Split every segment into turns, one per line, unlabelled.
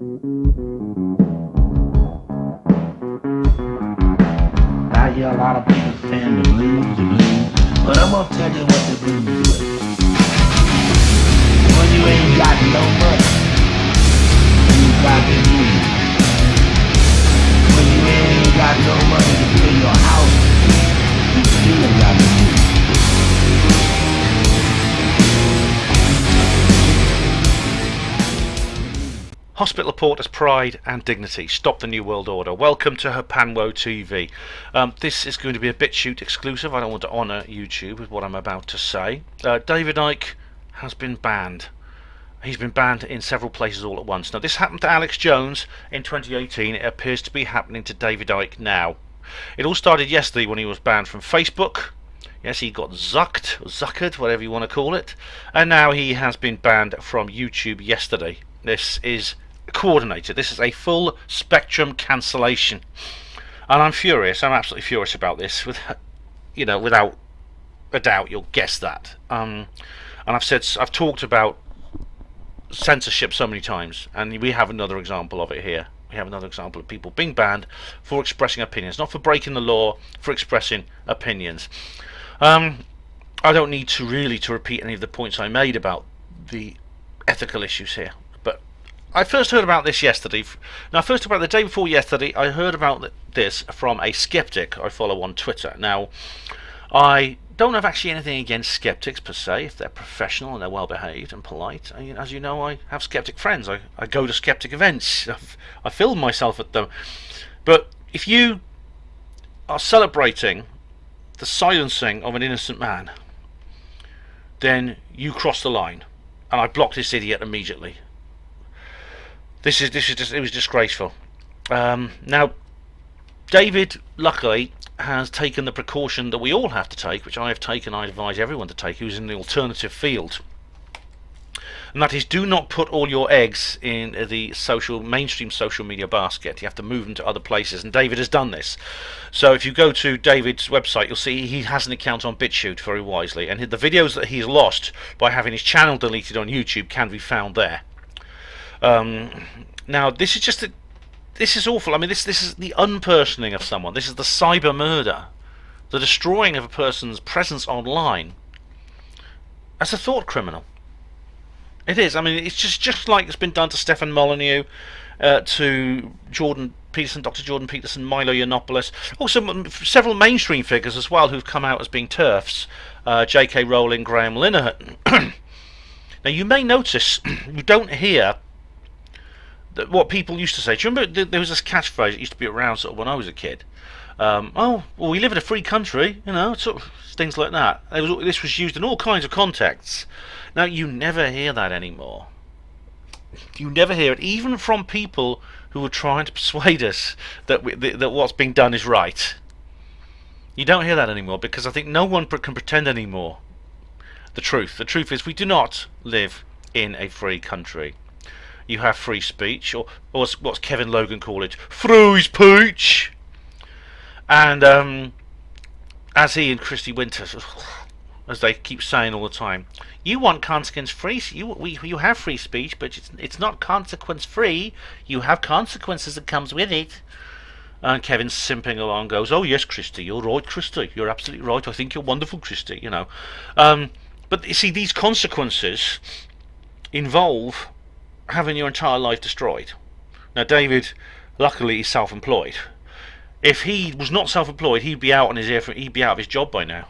I hear a lot of people saying the blues, but I'm gonna tell you what the blues is. When you ain't got no money, you got the blues. When you ain't got no money to pay your house, you still got the blues.
Hospital reporters' pride and dignity. Stop the New World Order. Welcome to Panwo TV. This is going to be a BitChute exclusive. I don't want to honour YouTube with what I'm about to say. David Icke has been banned. He's been banned in several places all at once. Now, this happened to Alex Jones in 2018. It appears to be happening to David Icke now. It all started yesterday when he was banned from Facebook. Yes, he got zuckered, whatever you want to call it. And now he has been banned from YouTube yesterday. This is coordinated. This is a full spectrum cancellation, and I'm furious. I'm absolutely furious about this. Without a doubt, you'll guess that. And I've talked about censorship so many times, and we have another example of it here. We have another example of people being banned for expressing opinions, not for breaking the law, for expressing opinions. I don't need to repeat any of the points I made about the ethical issues here. I first heard about this yesterday. Now, first about the day before yesterday, I heard about this from a skeptic I follow on Twitter. Now, I don't have actually anything against skeptics per se, if they're professional and they're well behaved and polite. As you know, I have skeptic friends. I go to skeptic events. I film myself at them. But if you are celebrating the silencing of an innocent man, then you cross the line, and I blocked this idiot immediately. It was disgraceful. Now, David, luckily, has taken the precaution that we all have to take, which I have taken, I advise everyone to take who's in the alternative field. And that is, do not put all your eggs in the mainstream social media basket. You have to move them to other places, and David has done this. So if you go to David's website, you'll see he has an account on BitChute very wisely, and the videos that he's lost by having his channel deleted on YouTube can be found there. Now, this is awful. I mean, this is the unpersoning of someone. This is the cyber murder, the destroying of a person's presence online as a thought criminal. It is. I mean, it's just like it's been done to Stefan Molyneux, to Jordan Peterson, Dr. Jordan Peterson, Milo Yiannopoulos, also several mainstream figures as well who've come out as being TERFs, J.K. Rowling, Graham Linehan. Now, you may notice you don't hear what people used to say. Do you remember there was this catchphrase that used to be around sort of when I was a kid? Oh, well, we live in a free country, sort of things like that. This was used in all kinds of contexts. Now, you never hear that anymore. You never hear it, even from people who are trying to persuade us that what's being done is right. You don't hear that anymore, because I think no one can pretend anymore the truth. The truth is, we do not live in a free country. You have free speech, or what's Kevin Logan call it, free speech. And as he and Christy Winters, as they keep saying all the time, you want consequence free. You have free speech, but it's not consequence free. You have consequences that comes with it. And Kevin's simping along, goes, "Oh yes, Christy, you're right, Christy. You're absolutely right. I think you're wonderful, Christy." But you see, these consequences involve having your entire life destroyed. Now, David, luckily, is self-employed. If he was not self-employed, he'd be out of his job by now.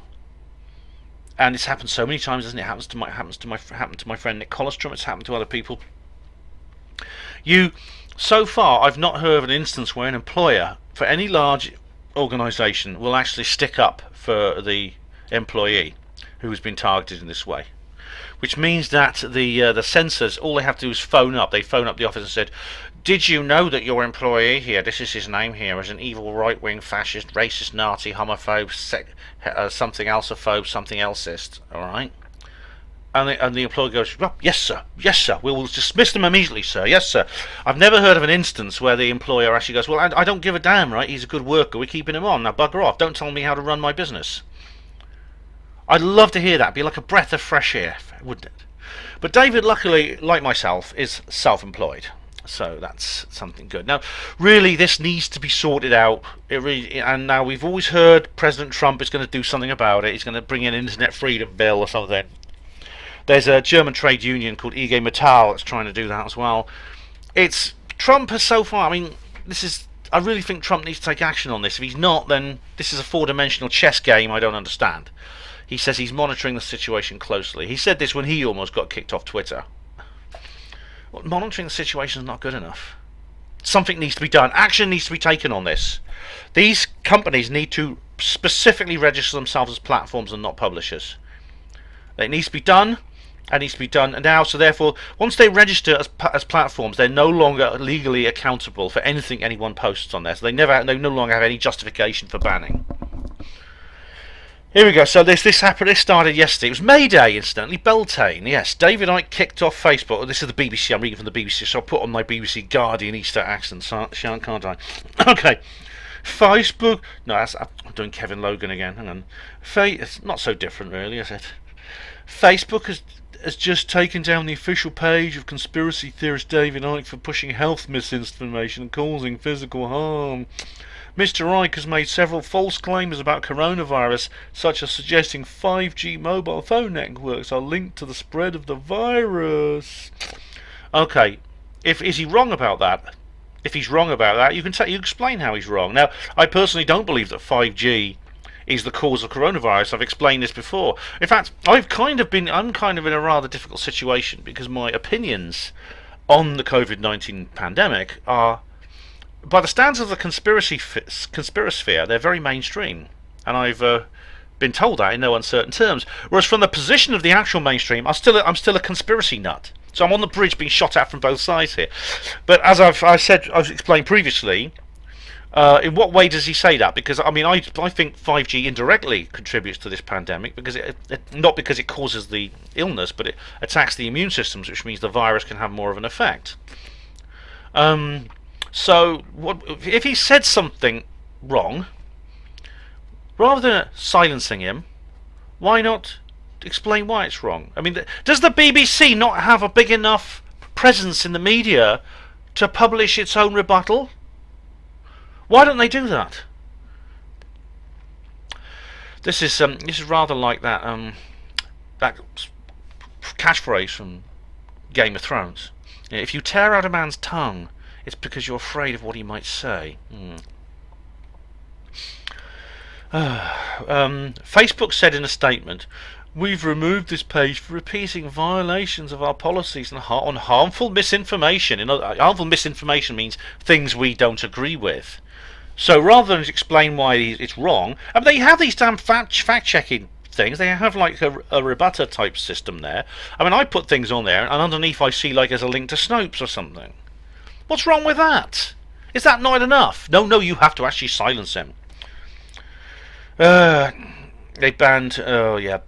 And it's happened so many times, doesn't it? Happened to my friend Nick Colostrum. It's happened to other people. So far, I've not heard of an instance where an employer for any large organisation will actually stick up for the employee who has been targeted in this way. Which means that the censors, all they have to do is phone up. They phone up the office and said, "Did you know that your employee here, this is his name here, is an evil right-wing fascist, racist, Nazi, homophobe, something elsophobe, something elsist?" All right. And the employer goes, "Oh, yes sir, we will dismiss them immediately, sir. Yes sir." I've never heard of an instance where the employer actually goes, "Well, I don't give a damn, right? He's a good worker. We're keeping him on. Now bugger off. Don't tell me how to run my business." I'd love to hear that. It'd be like a breath of fresh air, wouldn't it? But David, luckily, like myself, is self-employed. So that's something good. Now, really, this needs to be sorted out. And now we've always heard President Trump is going to do something about it. He's going to bring in an internet freedom bill or something. There's a German trade union called Ige Metall that's trying to do that as well. Trump has so far. I mean, I really think Trump needs to take action on this. If he's not, then this is a four-dimensional chess game I don't understand. He says he's monitoring the situation closely. He said this when he almost got kicked off Twitter. Well, monitoring the situation is not good enough. Something needs to be done. Action needs to be taken on this. These companies need to specifically register themselves as platforms and not publishers. It needs to be done. It needs to be done now. So therefore, once they register as platforms, they're no longer legally accountable for anything anyone posts on there. So they no longer have any justification for banning. Here we go. So this happened. This started yesterday. It was May Day, incidentally. Beltane. Yes, David Icke kicked off Facebook. This is the BBC. I'm reading from the BBC, so I'll put on my BBC Guardian Easter accent, can't I? Okay. Facebook. No, I'm doing Kevin Logan again. Hang on. It's not so different, really, is it? Facebook has just taken down the official page of conspiracy theorist David Icke for pushing health misinformation and causing physical harm. Mr. Icke has made several false claims about coronavirus, such as suggesting 5G mobile phone networks are linked to the spread of the virus. Okay, is he wrong about that? If he's wrong about that, you explain how he's wrong. Now, I personally don't believe that 5G is the cause of coronavirus. I've explained this before. In fact, I'm kind of in a rather difficult situation because my opinions on the COVID-19 pandemic are, by the standards of the conspirasphere, they're very mainstream, and I've been told that in no uncertain terms. Whereas from the position of the actual mainstream, I'm still a conspiracy nut. So I'm on the bridge, being shot at from both sides here. But as I've explained previously, in what way does he say that? Because I mean, I think 5G indirectly contributes to this pandemic because not because it causes the illness, but it attacks the immune systems, which means the virus can have more of an effect. So, if he said something wrong, rather than silencing him, why not explain why it's wrong? I mean, does the BBC not have a big enough presence in the media to publish its own rebuttal? Why don't they do that? This is rather like that catchphrase from Game of Thrones. If you tear out a man's tongue, it's because you're afraid of what he might say. Facebook said in a statement, "We've removed this page for repeating violations of our policies on harmful misinformation." Harmful misinformation means things we don't agree with. So rather than explain why it's wrong, I mean, they have these damn fact-checking things. They have like a rebutter type system there. I mean, I put things on there, and underneath I see like there's a link to Snopes or something. What's wrong with that? Is that not enough? No, you have to actually silence him. They banned. Oh yeah.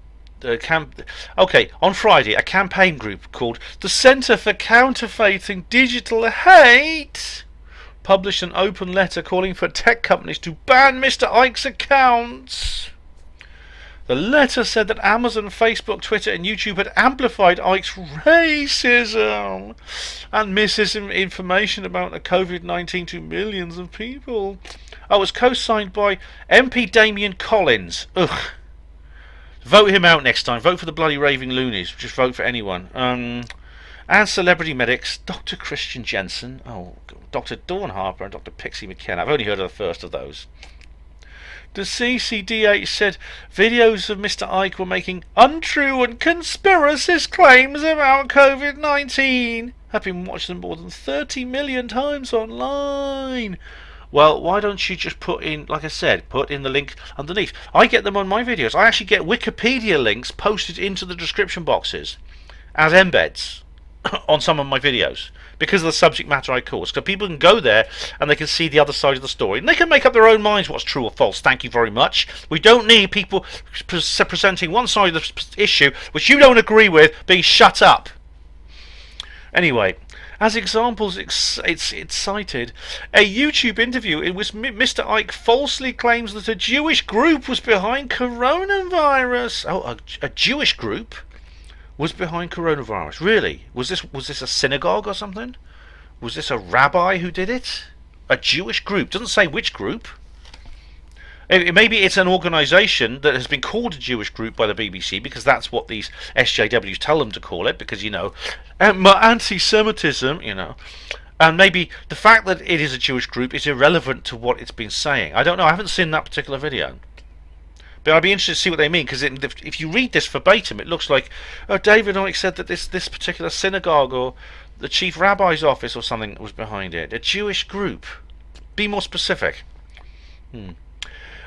Okay, on Friday, a campaign group called the Centre for Counterfeiting Digital Hate published an open letter calling for tech companies to ban Mr. Icke's accounts. The letter said that Amazon, Facebook, Twitter and YouTube had amplified Icke's racism and misinformation about the COVID-19 to millions of people. It was co-signed by MP Damian Collins. Ugh. Vote him out next time. Vote for the bloody raving loonies. Just vote for anyone. And celebrity medics, Dr. Christian Jensen, Dr. Dawn Harper and Dr. Pixie McKenna. I've only heard of the first of those. The CCDH said videos of Mr. Icke were making untrue and conspiracist claims about COVID-19. Have been watched them more than 30 million times online. Well, why don't you just put in, like I said, put in the link underneath. I get them on my videos. I actually get Wikipedia links posted into the description boxes as embeds on some of my videos because of the subject matter I cover. So people can go there and they can see the other side of the story and they can make up their own minds what's true or false. Thank you very much. We don't need people presenting one side of the issue which you don't agree with being shut up. Anyway, as examples, it's cited a YouTube interview in which Mr. Icke falsely claims that a Jewish group was behind coronavirus. Oh, a Jewish group was behind coronavirus. Really? Was this a synagogue or something? Was this a rabbi who did it? A Jewish group? Doesn't say which group. Maybe it's an organisation that has been called a Jewish group by the BBC because that's what these SJWs tell them to call it, because, anti-Semitism, and maybe the fact that it is a Jewish group is irrelevant to what it's been saying. I don't know, I haven't seen that particular video. But I'd be interested to see what they mean, because if you read this verbatim, it looks like, David Icke said that this particular synagogue or the chief rabbi's office or something was behind it. A Jewish group. Be more specific.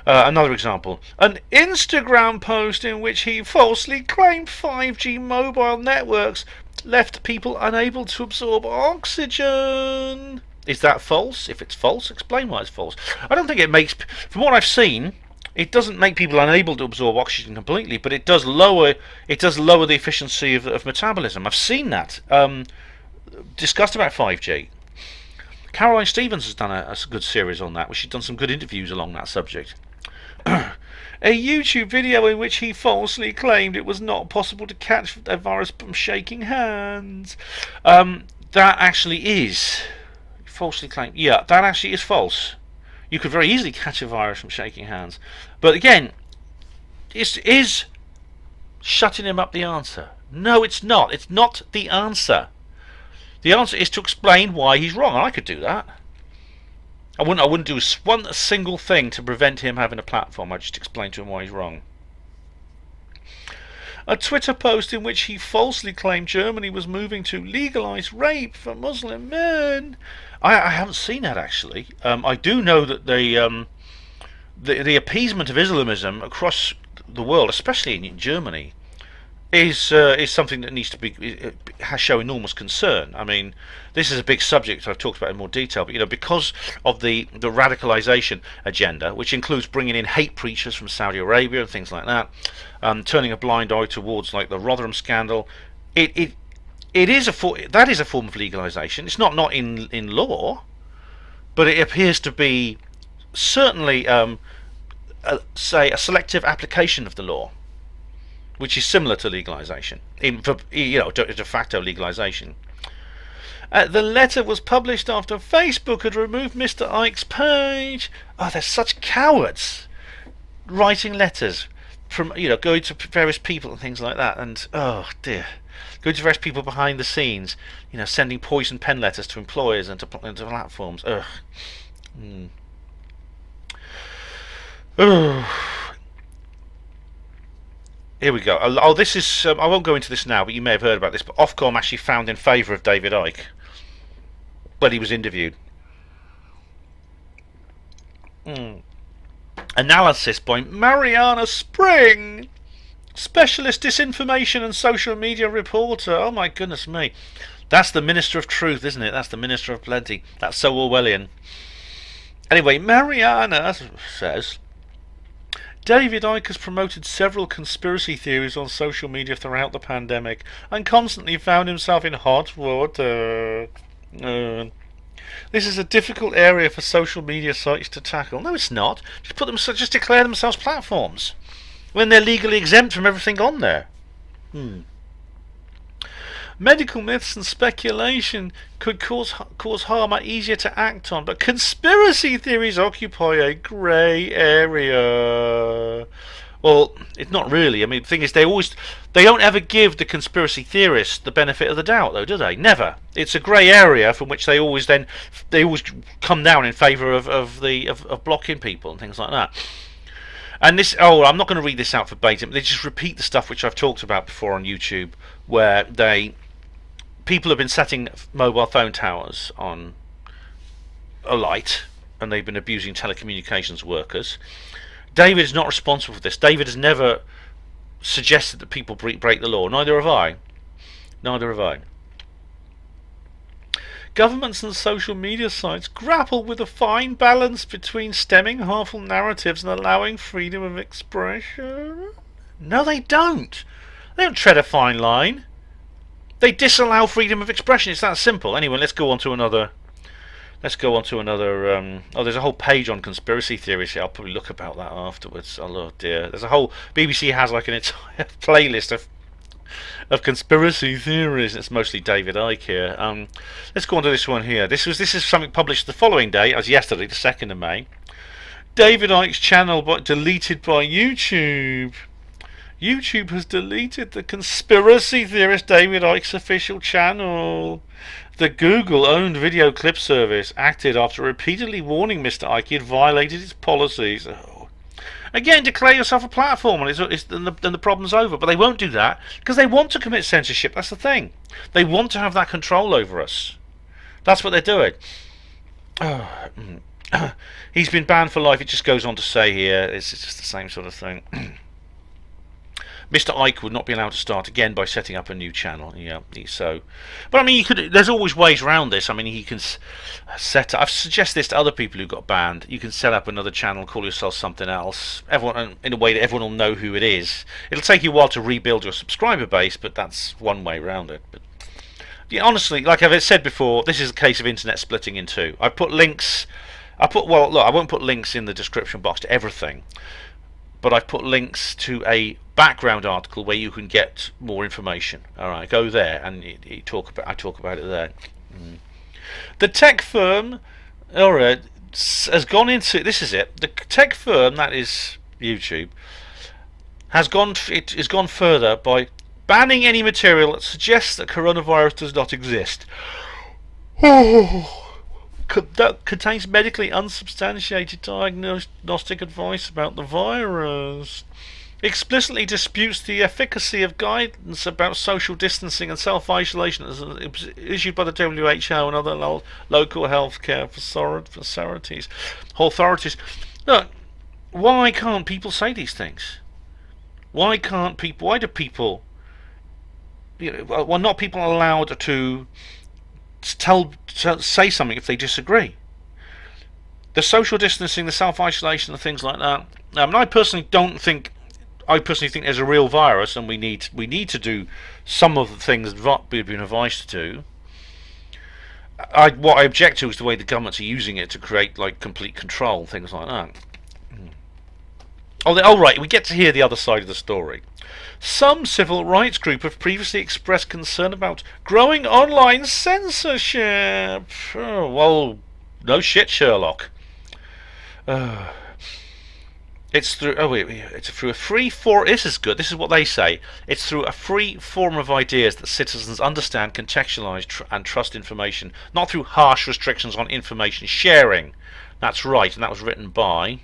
Another example. An Instagram post in which he falsely claimed 5G mobile networks left people unable to absorb oxygen. Is that false? If it's false, explain why it's false. I don't think it makes... From what I've seen, it doesn't make people unable to absorb oxygen completely, but it does lower the efficiency of metabolism. I've seen that. Discussed about 5G. Caroline Stevens has done a good series on that, where she's done some good interviews along that subject. A YouTube video in which he falsely claimed it was not possible to catch a virus from shaking hands. That actually is falsely claimed. Yeah, that actually is false. You could very easily catch a virus from shaking hands. But again, is shutting him up the answer? No, it's not. It's not the answer. The answer is to explain why he's wrong. I could do that. I wouldn't do one single thing to prevent him having a platform. I'd just explain to him why he's wrong. A Twitter post in which he falsely claimed Germany was moving to legalise rape for Muslim men. I haven't seen that, actually. I do know that the appeasement of Islamism across the world, especially in Germany, is something that needs to be has shown enormous concern. I mean, this is a big subject I've talked about in more detail, but because of the radicalisation agenda, which includes bringing in hate preachers from Saudi Arabia and things like that, turning a blind eye towards like the Rotherham scandal, that is a form of legalisation. It's not in law, but it appears to be certainly say a selective application of the law, which is similar to legalisation, de facto legalisation. The letter was published after Facebook had removed Mr. Icke's page. Oh, they're such cowards, writing letters from going to various people and things like that, and oh dear, going to various people behind the scenes, sending poison pen letters to employers and to platforms. Ugh. Here we go. Oh, this is... I won't go into this now, but you may have heard about this, but Ofcom actually found in favour of David Icke when he was interviewed. Analysis by Mariana Spring, specialist disinformation and social media reporter. Oh my goodness me. That's the Minister of Truth, isn't it? That's the Minister of Plenty. That's so Orwellian. Anyway, Mariana says... David Icke has promoted several conspiracy theories on social media throughout the pandemic and constantly found himself in hot water. This is a difficult area for social media sites to tackle. No, it's not. Just declare themselves platforms when they're legally exempt from everything on there. Medical myths and speculation could cause harm are easier to act on, but conspiracy theories occupy a grey area. Well, it's not really. I mean, the thing is, they don't ever give the conspiracy theorists the benefit of the doubt, though, do they? Never. It's a grey area from which they always come down in favour of blocking people and things like that. And this, I'm not going to read this out verbatim. They just repeat the stuff which I've talked about before on YouTube, where people have been setting mobile phone towers on alight, and they've been abusing telecommunications workers. David is not responsible for this. David has never suggested that people break the law. Neither have I. Governments and social media sites grapple with a fine balance between stemming harmful narratives and allowing freedom of expression. No, they don't. They don't tread a fine line. They disallow freedom of expression. It's that simple. Anyway, let's go on to another. There's a whole page on conspiracy theories here. I'll probably look about that afterwards. Oh dear. There's a whole... BBC has like an entire playlist of conspiracy theories. It's mostly David Icke here. Let's go on to this one here. This is something published the following day, as yesterday, the 2nd of May. David Icke's channel deleted by YouTube. YouTube has deleted the conspiracy theorist David Icke's official channel. The Google-owned video clip service acted after repeatedly warning Mr. Icke had violated its policies. Oh. Again, declare yourself a platform and then the problem's over. But they won't do that because they want to commit censorship. That's the thing. They want to have that control over us. That's what they're doing. He's been banned for life. It just goes on to say here, it's just the same sort of thing. Mr. Icke would not be allowed to start again by setting up a new channel. Yeah, so, but I mean, there's always ways around this. I mean, he can set up. I've suggested this to other people who got banned. You can set up another channel, call yourself something else. Everyone, in a way that everyone will know who it is. It'll take you a while to rebuild your subscriber base, but that's one way around it. But yeah, honestly, like I've said before, this is a case of internet splitting in two. I've put links. Well, look, I won't put links in the description box to everything, but I've put links to a background article where you can get more information. All right, go there and I talk about it there. The tech firm, all right, has gone into, this is it. The tech firm, that is YouTube, has gone further by banning any material that suggests that coronavirus does not exist. That contains medically unsubstantiated diagnostic advice about the virus. Explicitly disputes the efficacy of guidance about social distancing and self-isolation as issued by the WHO and other local healthcare authorities. Look, why can't people say these things? Why do people? Why not people allowed to say something if they disagree? The social distancing, the self-isolation, and things like that. I personally think there's a real virus, and we need to do some of the things that we've been advised to do. What I object to is the way the governments are using it to create like complete control, things like that. Right, we get to hear the other side of the story. Some civil rights group have previously expressed concern about growing online censorship. Oh, well, no shit, Sherlock. It's through a free form. This is good. This is what they say. It's through a free form of ideas that citizens understand, contextualize, and trust information, not through harsh restrictions on information sharing. That's right, and that was written by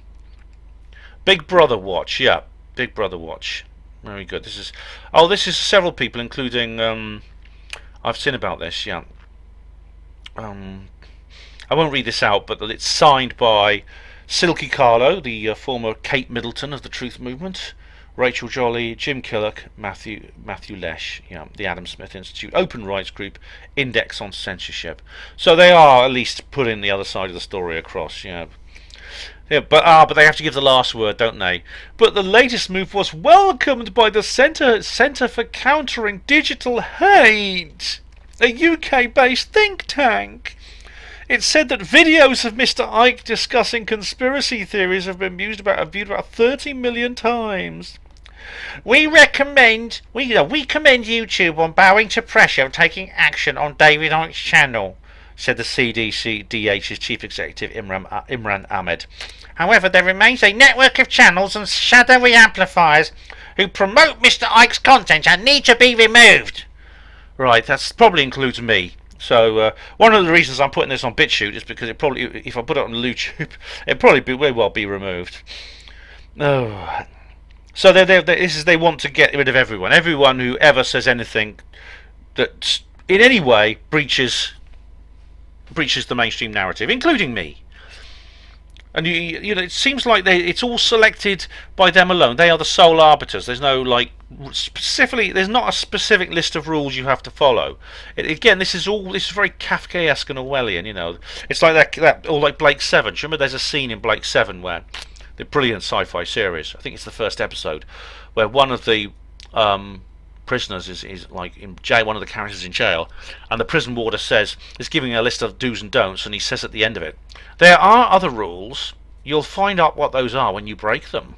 Big Brother Watch. Yeah, Big Brother Watch. Very good. This is several people, including I've seen about this. Yeah. I won't read this out, but it's signed by Silky Carlo, the former Kate Middleton of the Truth Movement, Rachel Jolly, Jim Killock, Matthew Lesh, the Adam Smith Institute, Open Rights Group, Index on Censorship. So they are at least putting the other side of the story across. Yeah, but they have to give the last word, don't they? But the latest move was welcomed by the Centre for Countering Digital Hate, a UK-based think tank. It said that videos of Mr. Icke discussing conspiracy theories have been viewed about 30 million times. We commend YouTube on bowing to pressure and taking action on David Icke's channel, said the CDCDH's chief executive Imran Ahmed. However, there remains a network of channels and shadowy amplifiers who promote Mr. Icke's content and need to be removed. Right, that probably includes me. So one of the reasons I'm putting this on BitChute is because if I put it on YouTube, it'd probably may well be removed. Oh. So they want to get rid of everyone who ever says anything that in any way breaches the mainstream narrative, including me. And it seems like it's all selected by them alone. They are the sole arbiters. There's no there's not a specific list of rules you have to follow. Again, this is very Kafkaesque and Orwellian. It's like that or like Blake Seven. Do you remember there's a scene in Blake Seven where the brilliant sci-fi series, I think it's the first episode, where one of the prisoners is like in jail, one of the characters in jail, and the prison warder is giving a list of do's and don'ts, and he says at the end of it, there are other rules, you'll find out what those are when you break them.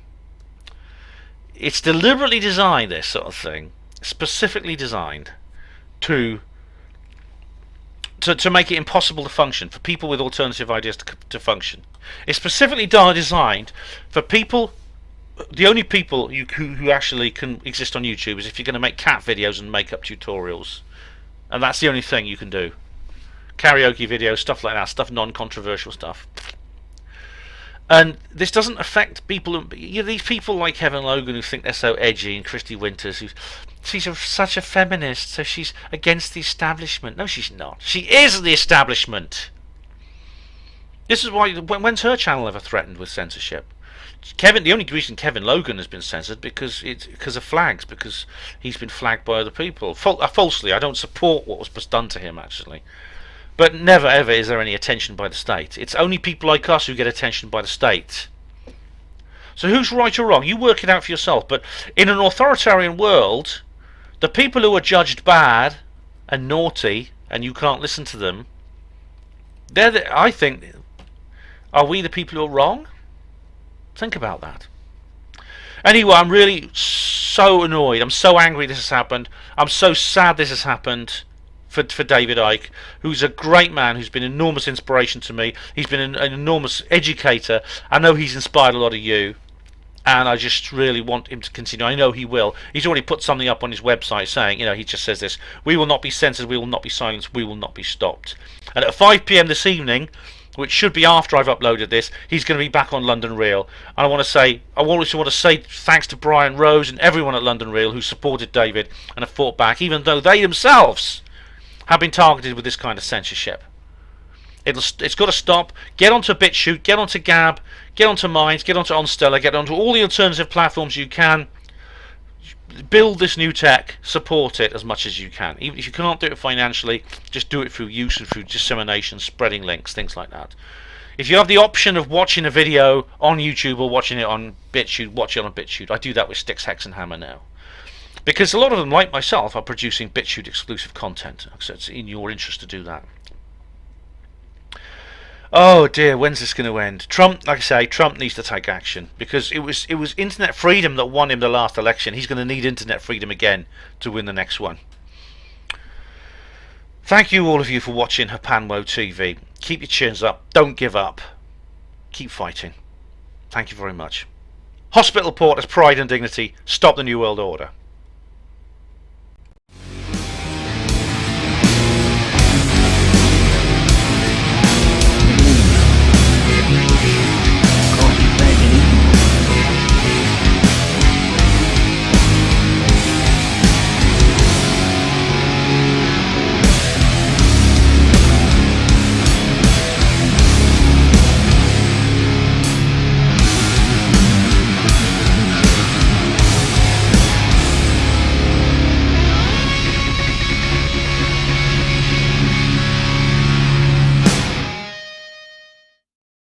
It's deliberately designed, this sort of thing, specifically designed to make it impossible to function, for people with alternative ideas to function. It's specifically designed for people. The only people who actually can exist on YouTube is if you're going to make cat videos and makeup tutorials, and that's the only thing you can do. Karaoke videos, stuff like that, stuff non-controversial stuff. And this doesn't affect people. These people like Kevin Logan who think they're so edgy, and Christy Winters she's such a feminist, so she's against the establishment. No, she's not. She is the establishment. This is why. When's her channel ever threatened with censorship? The only reason Kevin Logan has been censored because of flags, because he's been flagged by other people falsely. I don't support what was done to him actually, but never ever is there any attention by the state. It's only people like us who get attention by the state. So who's right or wrong? You work it out for yourself. But in an authoritarian world, the people who are judged bad and naughty and you can't listen to them, I think, are we the people who are wrong? Think about that. Anyway, I'm really so annoyed. I'm so angry this has happened. I'm so sad this has happened for David Icke, who's a great man, who's been an enormous inspiration to me. He's been an enormous educator. I know he's inspired a lot of you, and I just really want him to continue. I know he will. He's already put something up on his website saying, he just says this: we will not be censored, we will not be silenced, we will not be stopped. And at 5 PM this evening, which should be after I've uploaded this, he's going to be back on London Real. And I also want to say thanks to Brian Rose and everyone at London Real who supported David and have fought back, even though they themselves have been targeted with this kind of censorship. It's got to stop. Get onto BitChute, get onto Gab, get onto Minds, get onto OnStella, get onto all the alternative platforms you can. Build this new tech, support it as much as you can. Even if you can't do it financially, just do it through use and through dissemination, spreading links, things like that. If you have the option of watching a video on YouTube or watching it on BitChute, watch it on BitChute. I do that with Sticks, Hex and Hammer now, because a lot of them, like myself, are producing BitChute exclusive content, so it's in your interest to do that. Oh dear, when's this going to end? Trump, like I say, Trump needs to take action, because it was internet freedom that won him the last election. He's going to need internet freedom again to win the next one. Thank you all of you for watching Hapanwo TV. Keep your chins up, don't give up, keep fighting. Thank you very much. Hospital Port has pride and dignity. Stop the New World Order.